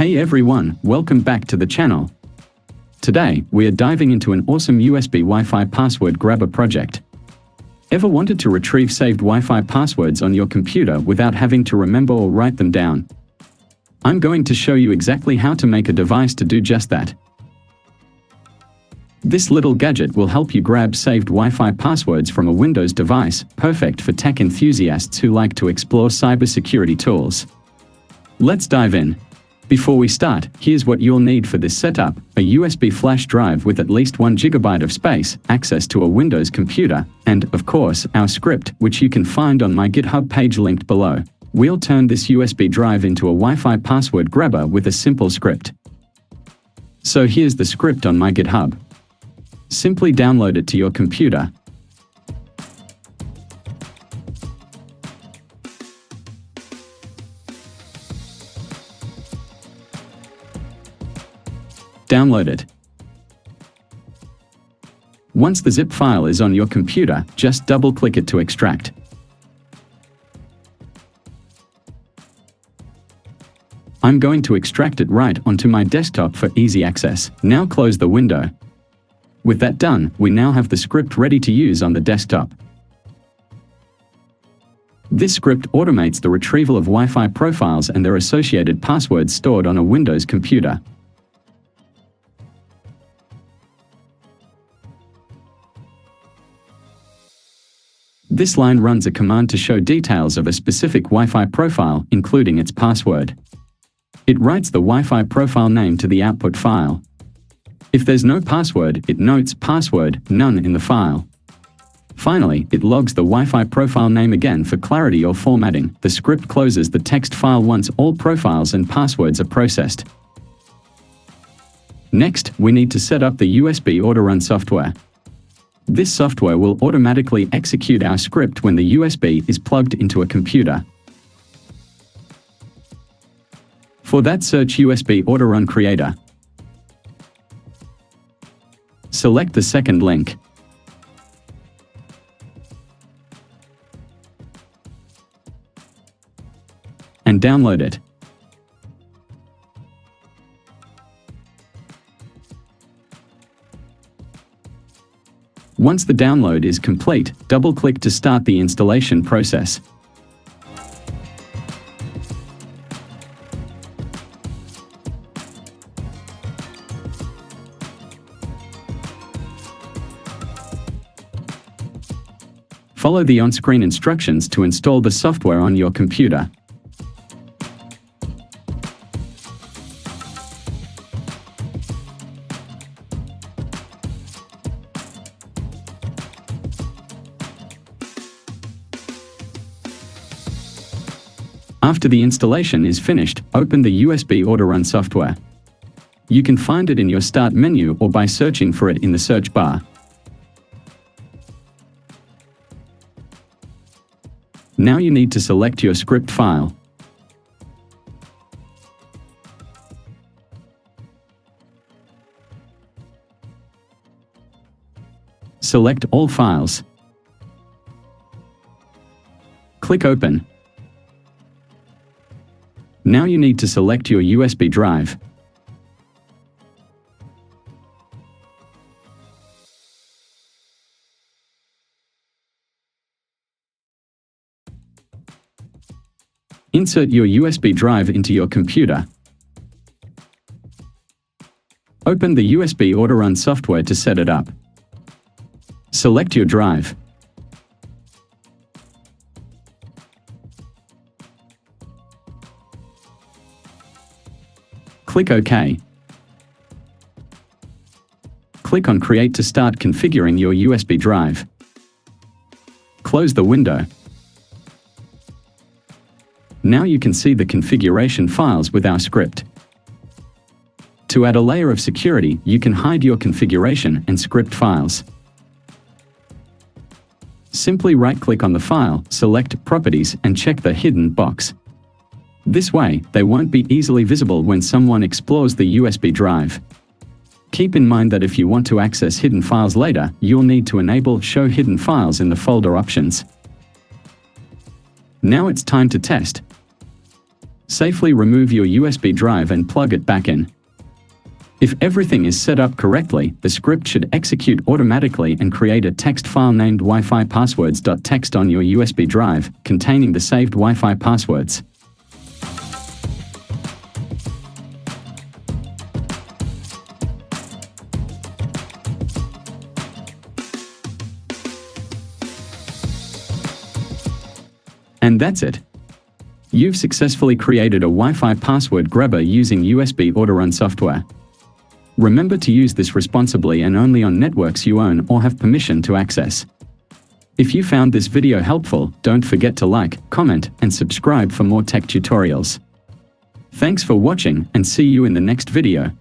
Hey everyone, welcome back to the channel. Today, we are diving into an awesome USB Wi-Fi password grabber project. Ever wanted to retrieve saved Wi-Fi passwords on your computer without having to remember or write them down? I'm going to show you exactly how to make a device to do just that. This little gadget will help you grab saved Wi-Fi passwords from a Windows device, perfect for tech enthusiasts who like to explore cybersecurity tools. Let's dive in. Before we start, here's what you'll need for this setup: a USB flash drive with at least 1 GB of space, access to a Windows computer, and, of course, our script, which you can find on my GitHub page linked below. We'll turn this USB drive into a Wi-Fi password grabber with a simple script. So here's the script on my GitHub. Simply download it to your computer. Download it. Once the zip file is on your computer, just double-click it to extract. I'm going to extract it right onto my desktop for easy access. Now close the window. With that done, we now have the script ready to use on the desktop. This script automates the retrieval of Wi-Fi profiles and their associated passwords stored on a Windows computer. This line runs a command to show details of a specific Wi-Fi profile, including its password. It writes the Wi-Fi profile name to the output file. If there's no password, it notes password none in the file. Finally, it logs the Wi-Fi profile name again for clarity or formatting. The script closes the text file once all profiles and passwords are processed. Next, we need to set up the USB autorun software. This software will automatically execute our script when the USB is plugged into a computer. For that, search USB autorun creator. Select the second link. And download it. Once the download is complete, double-click to start the installation process. Follow the on-screen instructions to install the software on your computer. After the installation is finished, open the USB autorun software. You can find it in your Start menu or by searching for it in the search bar. Now you need to select your script file. Select all files. Click Open. Now you need to select your USB drive. Insert your USB drive into your computer. Open the USB autorun software to set it up. Select your drive. Click OK. Click on Create to start configuring your USB drive. Close the window. Now you can see the configuration files with our script. To add a layer of security, you can hide your configuration and script files. Simply right-click on the file, select Properties, and check the Hidden box. This way, they won't be easily visible when someone explores the USB drive. Keep in mind that if you want to access hidden files later, you'll need to enable Show Hidden Files in the folder options. Now it's time to test. Safely remove your USB drive and plug it back in. If everything is set up correctly, the script should execute automatically and create a text file named Wi-Fi passwords.txt on your USB drive, containing the saved Wi-Fi passwords. And that's it. You've successfully created a Wi-Fi password grabber using USB Autorun software. Remember to use this responsibly and only on networks you own or have permission to access. If you found this video helpful, don't forget to like, comment, and subscribe for more tech tutorials. Thanks for watching and see you in the next video.